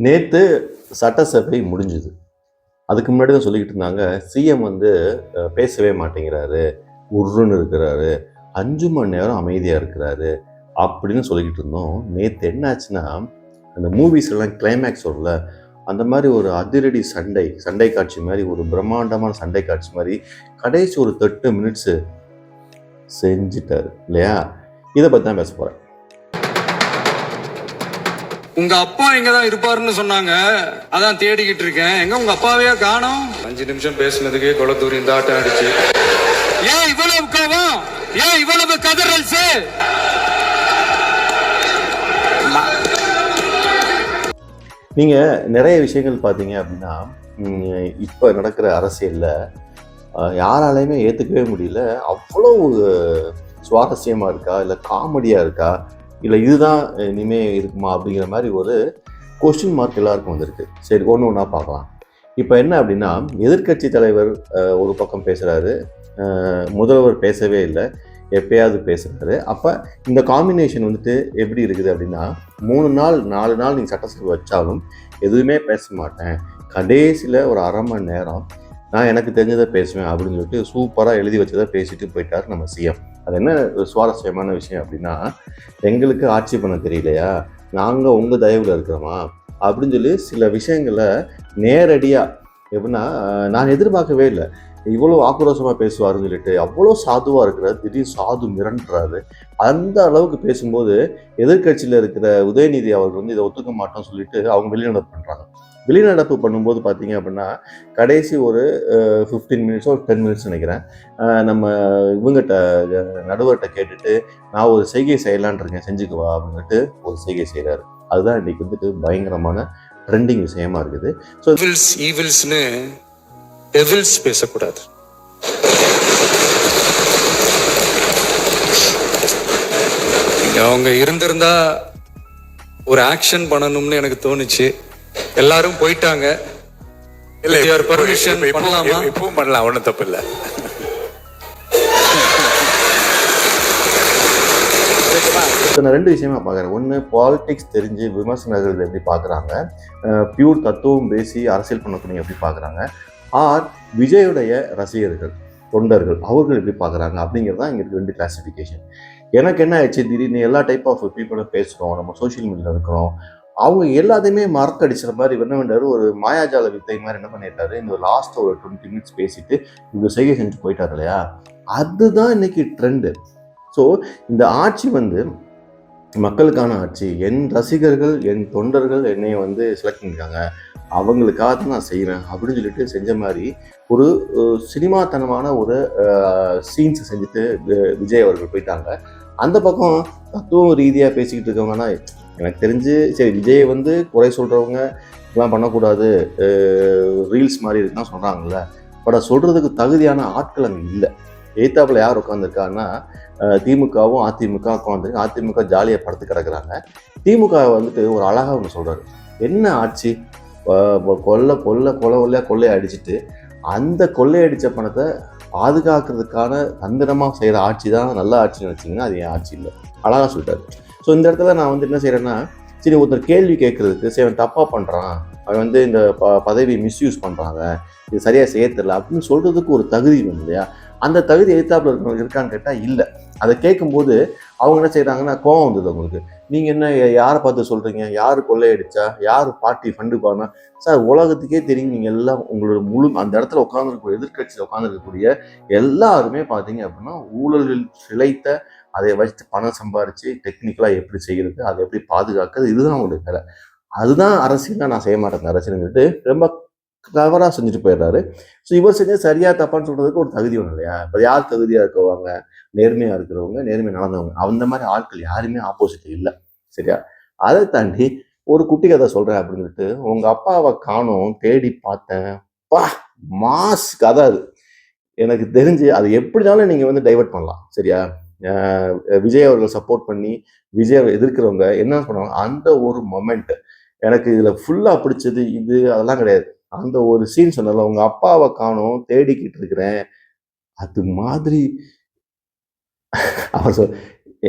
நேத்து சட்டசபை முடிஞ்சுது. அதுக்கு முன்னாடி தான் சொல்லிக்கிட்டு இருந்தாங்க, சிஎம் வந்து பேசவே மாட்டேங்கிறாரு, உர்ருன்னு இருக்கிறாரு, 5 மணி நேரம் அமைதியா இருக்கிறாரு அப்படின்னு சொல்லிக்கிட்டு இருந்தோம். நேத்து என்ன ஆச்சுன்னா, அந்த மூவிஸ் எல்லாம் கிளைமேக்ஸ் வரும்ல, அந்த மாதிரி ஒரு அதிரடி சண்டை காட்சி மாதிரி, ஒரு பிரம்மாண்டமான சண்டை காட்சி மாதிரி கடைசி ஒரு 30 மினிட்ஸ் செஞ்சுட்டாரு இல்லையா? இதை பற்றி தான் பேச போறேன். உங்க அப்பா எங்கதான் இருப்பாருன்னு சொன்னாங்க, அதான் தேடிக்கிட்டு இருக்கேன். எங்க உங்க அப்பாவையே காணோம்? 5 நிமிஷம் பேசினதுக்கே கொளத்தூரி இந்த ஆட்டம் அடிச்சு. ஏன் இவ்வளவு கோவம்? ஏன் இவ்வளவு கதறல்? நீங்க நிறைய விஷயங்கள் பார்த்தீங்க அப்படின்னா, இப்போ நடக்கிற அரசியல்ல யாராலையுமே ஏற்றுக்கவே முடியல. அவ்வளோ சுவாரஸ்யமாக இருக்கா, இல்லை காமெடியாக இருக்கா, இல்லை இதுதான் இனிமே இருக்குமா அப்படிங்கிற மாதிரி ஒரு கொஸ்டின் மார்க் எல்லாருக்கும் வந்திருக்கு. சரி, ஒன்று ஒன்றா பார்க்கலாம். இப்போ என்ன அப்படின்னா, எதிர்கட்சி தலைவர் ஒரு பக்கம் பேசுகிறாரு, முதல்வர் பேசவே இல்லை, எப்பயாவது பேசுகிறாரு. அப்போ இந்த காம்பினேஷன் வந்துட்டு எப்படி இருக்குது அப்படின்னா, 3 நாள் 4 நாள் நீங்கள் சட்டசபை வச்சாலும் எதுவுமே பேச மாட்டேன், கடைசியில் ஒரு அரை மணி நேரம் நான் எனக்கு தெரிஞ்சதை பேசுவேன் அப்படின்னு சொல்லிட்டு சூப்பராக எழுதி வச்சதை பேசிட்டு போயிட்டார் நம்ம சிஎம். அது என்ன சுவாரஸ்யமான விஷயம் அப்படின்னா, எங்களுக்கு ஆட்சி பண்ண தெரியலையா, நாங்கள் உங்கள் தயவில் இருக்கிறோமா அப்படின்னு சொல்லி சில விஷயங்களை நேரடியாக எப்படின்னா, நான் எதிர்பார்க்கவே இல்லை இவ்வளோ ஆக்ரோஷமாக பேசுவாருன்னு சொல்லிட்டு. அவ்வளோ சாதுவாக இருக்கிறார், திடீர்னு சாது மிரண்டுறாரு. அந்த அளவுக்கு பேசும்போது எதிர்கட்சியில் இருக்கிற உதயநிதி அவர்கள் வந்து இதை ஒத்துக்க மாட்டோம்னு சொல்லிட்டு அவங்க வெளிநடப்பு பண்ணுறாங்க. வெளிநடப்பு பண்ணும்போது பார்த்தீங்க அப்படின்னா, கடைசி ஒரு 15 மினிட்ஸோ 10 மினிட்ஸ் நினைக்கிறேன், நம்ம இவங்ககிட்ட நடுவர்கிட்ட கேட்டுட்டு நான் ஒரு செய்கை செய்யலான் இருக்கேன், செஞ்சுக்குவா அப்படின்ட்டு ஒரு செய்கை செய்கிறாரு. அதுதான் இன்னைக்கு வந்துட்டு பயங்கரமான ட்ரெண்டிங் விஷயமா இருக்குது. ஸோ ஈவில்ஸ்னு டெவில்ஸ் பேசக்கூடாது. அவங்க இருந்திருந்தா ஒரு ஆக்ஷன் பண்ணணும்னு எனக்கு தோணுச்சு. எல்லாரும் போயிட்டாங்க. இல்ல பர்மிஷன் பண்ணலாமா? இப்பவும் பண்ணலாம், ஒன்றும் தப்பு இல்லை. நான் 2 விஷயமா பார்க்குறேன். ஒன்று, பாலிடிக்ஸ் தெரிஞ்சு விமர்சனர்கள் எப்படி பார்க்குறாங்க, பியூர் தத்துவம் பேசி அரசியல் பண்ணக்கூடிய எப்படி பார்க்குறாங்க, ஆர் விஜயுடைய ரசிகர்கள் தொண்டர்கள் அவர்கள் எப்படி பார்க்குறாங்க அப்படிங்கிறது தான் இங்கே 2 கிளாசிஃபிகேஷன். எனக்கு என்ன ஆயிடுச்சு, திடீர்னு எல்லா டைப் ஆஃப் பீப்புளும் பேசுகிறோம், நம்ம சோஷியல் மீடியாவில் இருக்கிறோம், அவங்க எல்லாத்தையுமே மறக்கடிச்சிட மாதிரி என்ன பண்ணாரு, ஒரு மாயாஜால வித்தை மாதிரி என்ன பண்ணிட்டாரு, இந்த லாஸ்ட் ஒரு 20 மினிட்ஸ் பேசிட்டு இவ்வளோ செய்கை செஞ்சு போயிட்டார் இல்லையா? அதுதான் இன்னைக்கு ட்ரெண்டு. ஸோ இந்த ஆட்சி வந்து மக்களுக்கான ஆட்சி, என் ரசிகர்கள் என் தொண்டர்கள் என்னை வந்து செலக்ட் பண்ணியிருக்காங்க, அவங்களுக்காக தான் நான் செய்கிறேன் அப்படின்னு சொல்லிட்டு செஞ்ச மாதிரி ஒரு சினிமாத்தனமான ஒரு சீன்ஸ் செஞ்சுட்டு விஜய் அவர்கள் போயிட்டாங்க. அந்த பக்கம் தத்துவம் ரீதியாக பேசிக்கிட்டு இருக்கவங்கன்னா, எனக்கு தெரிஞ்சு சரி, விஜயை வந்து குறை சொல்கிறவங்க இதெல்லாம் பண்ணக்கூடாது, ரீல்ஸ் மாதிரி இருக்குதான் சொல்கிறாங்கல்ல, பட் அது சொல்கிறதுக்கு தகுதியான ஆட்கள் அங்கே இல்லை. எய்த்தாப்பில் யார் உட்காந்துருக்காங்கன்னா, திமுகவும் அதிமுக உட்காந்துருக்கு. அதிமுக ஜாலியாக படுத்து கிடக்குறாங்க. திமுக வந்துட்டு ஒரு அழகாக ஒன்று சொல்கிறாரு, என்ன ஆட்சி, கொள்ளை அடிச்சுட்டு அந்த கொள்ளையடித்த பணத்தை பாதுகாக்கிறதுக்கான தந்திரமாக செய்கிற ஆட்சி தான் நல்ல ஆட்சின்னு வச்சிங்கன்னா அது என் ஆட்சி இல்லை, அழகாக சொல்லிட்டாரு. ஸோ இந்த இடத்துல நான் வந்து என்ன செய்கிறேன்னா, சரி, ஒருத்தர் கேள்வி கேட்குறதுக்கு சரி அவன் தப்பாக பண்ணுறான், அவன் வந்து இந்த பதவி மிஸ்யூஸ் பண்ணுறாங்க, இது சரியாக செய்ய தெரியல அப்படின்னு சொல்கிறதுக்கு ஒரு தகுதி வேணும் இல்லையா? அந்த தகுதி எதிர்த்தாப்புல இருக்கிறவங்க இருக்கான்னு கேட்டால் இல்லை. அதை கேட்கும்போது அவங்க என்ன செய்கிறாங்கன்னா, கோவம் வந்தது அவங்களுக்கு. நீங்கள் என்ன யாரை பார்த்து சொல்கிறீங்க, யார் கொள்ளையடிச்சா, யார் பார்ட்டி ஃபண்டு பானா, சார் உலகத்துக்கே தெரியும், நீங்கள் எல்லாம் உங்களோட முழு அந்த இடத்துல உட்காந்துருக்கக்கூடிய எதிர்கட்சியில் உட்காந்துருக்கக்கூடிய எல்லாருமே பார்த்தீங்க அப்படின்னா ஊழல்கள் சிலைத்த, அதை வச்சு பணம் சம்பாரித்து டெக்னிக்கலாக எப்படி செய்கிறது, அதை எப்படி பாதுகாக்கிறது, இதுதான் அவங்களுடைய வேலை. அதுதான் அரசியலாக நான் செய்ய மாட்டேன் அரசியல்ங்கிட்டு ரொம்ப கவராக செஞ்சுட்டு போயிடுறாரு. ஸோ இவர் செஞ்சு சரியா தப்பான்னு சொல்றதுக்கு ஒரு தகுதி ஒன்று இல்லையா? இப்போ யார் தகுதியாக இருக்கவங்க, நேர்மையாக இருக்கிறவங்க, நேர்மை நடந்தவங்க, அந்த மாதிரி ஆட்கள் யாருமே ஆப்போசிட் இல்லை. சரியா? அதை தாண்டி ஒரு குட்டி கதை சொல்கிறேன் அப்படின்னு சொல்லிட்டு, உங்கள் அப்பாவை காணோம், தேடி பார்த்தேன், பா மாஸ் கதை அது. எனக்கு தெரிஞ்சு அது எப்படினாலும் நீங்கள் வந்து டைவெர்ட் பண்ணலாம். சரியா? விஜய் அவர்கள் சப்போர்ட் பண்ணி விஜய் எதிர்க்கிறவங்க என்ன பண்ணுவாங்க, அந்த ஒரு மொமெண்ட் எனக்கு இதில் ஃபுல்லாக பிடிச்சது இது அதெல்லாம் கிடையாது. அந்த ஒரு சீன் சொன்னல, உங்க அப்பாவை காணோம் தேடிக்கிட்டு இருக்கிறேன், அது மாதிரி அவர்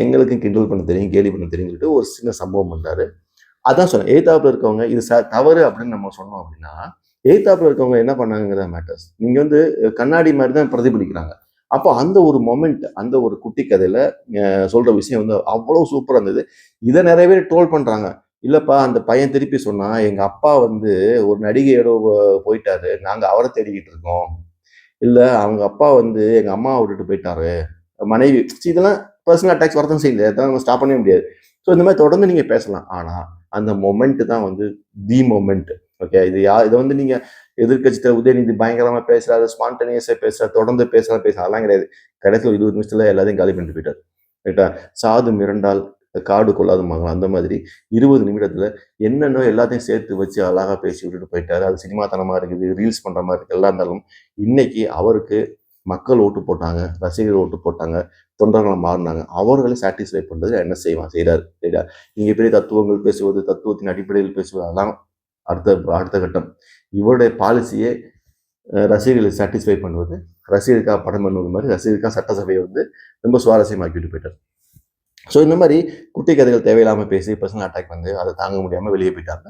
எங்களுக்கும் கிண்டல் பண்ண தெரியும், கேலி பண்ண தெரியும் சொல்லிட்டு ஒரு சின்ன சம்பவம் பண்ணாரு. அதான் சொன்னேன், எய்தாப்புல இருக்கவங்க இது தவறு அப்படின்னு நம்ம சொன்னோம் அப்படின்னா, எய்தாப்புல இருக்கவங்க என்ன பண்ணாங்கிறத மேட்டர்ஸ். நீங்க வந்து கண்ணாடி மாதிரி தான் பிரதிபலிக்கிறாங்க. அப்போ அந்த ஒரு மொமெண்ட், அந்த ஒரு குட்டி கதையில சொல்ற விஷயம் வந்து அவ்வளவு சூப்பரா இருந்தது. இத நெறைய பேர் ட்ரோல் பண்றாங்க. இல்லப்பா அந்த பையன் திருப்பி சொன்னான், எங்க அப்பா வந்து ஒரு நடிகையோட போயிட்டாரு. நாங்க அவர தேடிக்கிட்டு இருக்கோம். இல்ல அவங்க அப்பா வந்து எங்க அம்மாவ விட்டுட்டு போயிட்டாரு. மனைவி இதெல்லாம் பெர்சனல் அட்டாக்ஸ் வரதான் செய்யுது. அதெல்லாம் நம்ம ஸ்டாப் பண்ணவே முடியாது. ஸோ இந்த மாதிரி தொடர்ந்து நீங்க பேசலாம். ஆனா, அந்த மொமெண்ட் தான் வந்து மொமெண்ட். ஓகே. இத வந்து நீங்க எதிர்க்கட்சி உதயநிதி பயங்கரமா பேசுறாரு, ஸ்பான்டேனியஸா பேசுறாரு, தொடர்ந்து பேசலாம் அதெல்லாம் கிடையாது. கடைசில 20 நிமிஷத்துல எல்லாத்தையும் காலி பண்ணிட்டு போயிட்டாரு. ரைட்டா? சாது மிரண்டால் காடு கொள்ளாதும்பாங்கல்ல, அந்த மாதிரி 20 நிமிடத்துல என்னென்ன எல்லாத்தையும் சேர்த்து வச்சு அழகா பேசி விட்டுட்டு போயிட்டாரு. அது சினிமாத்தனமா இருக்குது, ரீல்ஸ் பண்ற மாரி இருக்கு. எல்லாம் இருந்தாலும், இன்னைக்கு அவருக்கு மக்கள் ஓட்டு போட்டாங்க, ரசிகர்கள் ஓட்டு போட்டாங்க, தொண்டர்களா மாறுனாங்க. அவர்களை சாட்டிஸ்ஃபை பண்றது என்ன செய்றாரு. சரியா? நீங்க பெரிய தத்துவங்கள் பேசுவது, தத்துவத்தின் அடிப்படையில் பேசுவது அதெல்லாம் அடுத்த அடுத்த கட்டம். இவருடைய பாலிசியே ரசிகர்களை சாட்டிஸ்ஃபை பண்ணுவது, ரசிகருக்காக படம் பண்ணுவது மாரி ரசிகருக்காக சட்டசபையை வந்து ரொம்ப சுவாரஸ்யமாக்கிட்டு போயிட்டாரு. ஸோ இந்த மாதிரி குட்டி கதைகள் தேவையில்லாம பேசி பர்சனல் அட்டாக் வந்து அதை தாங்க முடியாம வெளியே போயிட்டாங்க.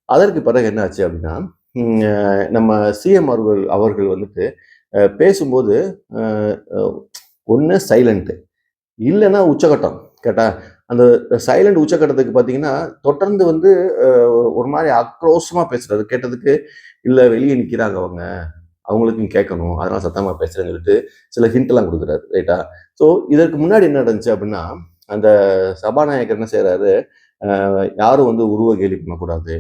அதற்கு பிறகு என்ன ஆச்சு அப்படின்னா, நம்ம சிஎம் அவர்கள் வந்துட்டு பேசும்போது ஒன்று சைலண்ட்டு, இல்லைன்னா உச்சகட்டம். கேட்டா அந்த சைலண்ட் உச்சகட்டத்துக்கு பார்த்தீங்கன்னா, தொடர்ந்து வந்து ஒரு மாதிரி ஆக்ரோஷமா பேசுறாரு. கேட்டதுக்கு, "இல்ல வெளியே நிற்கிறாங்க அவங்க. அவங்களுக்கும் கேட்கணும். அதனால சத்தமா பேசுறேன்னு" சொல்லிட்டு சில ஹிண்ட்லாம் கொடுக்குறாரு. ரைட்டா? ஸோ இதற்கு முன்னாடி என்ன நடந்துச்சு அப்படின்னா, அந்த சபாநாயகர் என்ன செய்றாரு, யாரும் வந்து உருவ கேலி பண்ணக்கூடாது,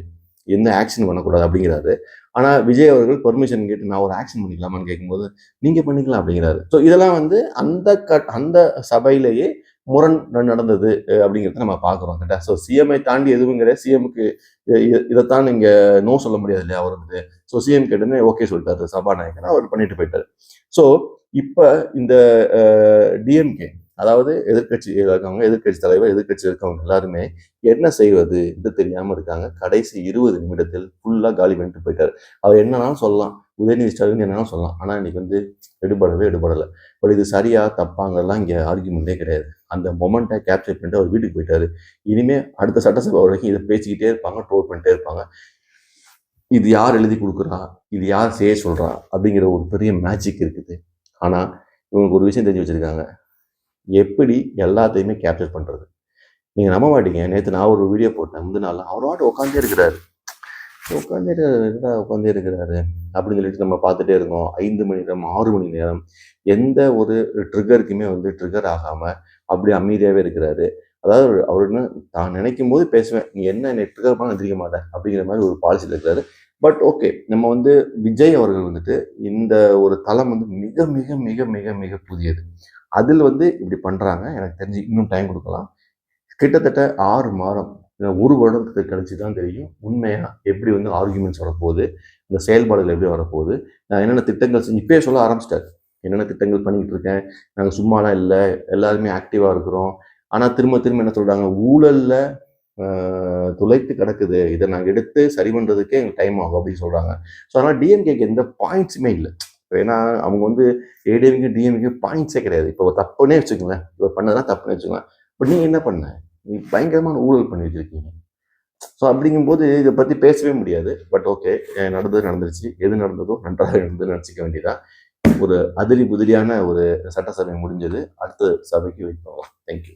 எந்த ஆக்ஷன் பண்ணக்கூடாது அப்படிங்கிறாரு. ஆனா விஜய் அவர்கள் பெர்மிஷன் கேட்டு நான் ஒரு ஆக்ஷன் பண்ணிக்கலாமான்னு கேட்கும்போது, நீங்க பண்ணிக்கலாம் அப்படிங்கிறாரு. ஸோ இதெல்லாம் வந்து அந்த சபையிலேயே முரண் நடந்தது அப்படிங்கிறத நம்ம பார்க்குறோம். கரெக்டா? ஸோ சிஎம்ஐ தாண்டி எதுவும் கிடையாது. சிஎம்க்கு இதைத்தான் நீங்க நோ சொல்ல முடியாது இல்லையா? அவர் வந்து ஸோ சிஎம் கேட்டோன்னே ஓகே சொல்லிட்டாரு சபாநாயகர். அவர் பண்ணிட்டு போயிட்டாரு. ஸோ இப்ப இந்த டிஎம்கே, அதாவது எதிர்க்கட்சியில் இருக்கவங்க, எதிர்க்கட்சி தலைவர், எதிர்க்கட்சியில் இருக்கவங்க எல்லாருமே என்ன செய்வது என்று தெரியாம இருக்காங்க. கடைசி 20 நிமிடத்தில் ஃபுல்லா காலி பண்ணிட்டு போயிட்டாரு. அவர் என்னன்னாலும் சொல்லலாம். உதயநிதி ஸ்டாலின் என்னன்னாலும் சொல்லலாம். ஆனா இன்னைக்கு வந்து எடுபடல. பட் இது சரியா தப்பாங்கலாம் இங்க ஆர்கியூமெண்டே கிடையாது. அந்த மொமெண்ட்டை கேப்சர் பண்ணிட்டு அவர் வீட்டுக்கு போயிட்டாரு. இனிமே அடுத்த சட்டசபை வரைக்கும் இதை பேசிக்கிட்டே இருப்பாங்க, ட்ரோல் பண்ணிட்டே இருப்பாங்க. இது யார் எழுதி கொடுக்குறா, இது யார் செய்ய சொல்றா அப்படிங்கிற ஒரு பெரிய மேஜிக் இருக்குது. ஆனா இவங்களுக்கு ஒரு விஷயம் தெரிஞ்சு வச்சிருக்காங்க. எப்படி எல்லாத்தையுமே கேப்சர் பண்றது. நீங்க நம்ப மாட்டீங்க. நேத்து நான் ஒரு வீடியோ போட்டேன். முந்தின நாள் அவர் பாட்டுக்கு உட்காந்தே இருக்கிறாரு. உட்காந்தே இருக்கிறாரு அப்படின்னு சொல்லிட்டு நம்ம பார்த்துட்டே இருக்கோம். 5 மணி நேரம், 6 மணி நேரம் எந்த ஒரு ட்ரிகருக்குமே வந்து ட்ரிகர் ஆகாம அப்படியே அமைதியாவே இருக்கிறாரு. அதாவது அவர் என்ன தான் நினைக்கும் போது பேசுவேன். நீ என்ன என்னை ட்ரிகர் பண்ண எந்திரிக்க மாட்டேன் அப்படிங்கிற மாதிரி ஒரு பாலிசியில் இருக்கிறாரு. பட் ஓகே, நம்ம வந்து விஜய் அவர்கள் வந்துட்டு இந்த ஒரு தளம் வந்து மிக மிக மிக மிக மிக புதியது. அதில் வந்து இப்படி பண்றாங்க. எனக்கு தெரிஞ்சு இன்னும் டைம் கொடுக்கலாம். கிட்டத்தட்ட 6 மாதம், 1 வருடத்துக்கு கழிச்சு தான் தெரியும் உண்மையா எப்படி வந்து ஆர்குமெண்ட்ஸ் வரப்போகுது, இந்த செயல்பாடுகள் எப்படி வரப்போகுது, என்னென்ன திட்டங்கள் இப்பயே சொல்ல ஆரம்பிச்சிட்டாரு. என்னென்ன திட்டங்கள் பண்ணிக்கிட்டு இருக்கேன், நாங்கள் சும்மாலாம் இல்லை, எல்லாருமே ஆக்டிவாக இருக்கிறோம். ஆனால் திரும்ப திரும்ப என்ன சொல்றாங்க, ஊழல்ல துளைத்து கிடக்குது, இதை நாங்கள் எடுத்து சரி பண்ணுறதுக்கே எங்களுக்கு டைம் ஆகும் அப்படின்னு சொல்றாங்க. ஸோ அதனால் டிஎம்கேக்கு எந்த பாயிண்ட்ஸுமே இல்லை. ஏன்னா அவங்க வந்து ஏடிஎம்கே டிஎம்கே பாயிண்ட்ஸே கிடையாது. இப்போ தப்புன்னே வச்சுக்கோங்களேன், இப்போ பண்ணதான் தப்புன்னு வச்சுக்கோங்களேன். பட் நீ என்ன பண்ண, நீ பயங்கரமான ஊழல் பண்ணி வச்சிருக்கீங்க. ஸோ அப்படிங்கும்போது இதை பற்றி பேசவே முடியாது. பட் ஓகே, நடந்தது நடந்துருச்சு. எது நடந்ததோ நன்றாக நடந்ததுன்னு நினச்சிக்க வேண்டியதான். ஒரு அதிரி புதிரியான ஒரு சட்டசபை முடிஞ்சது. அடுத்த சபைக்கு வைப்போம். தேங்க்யூ.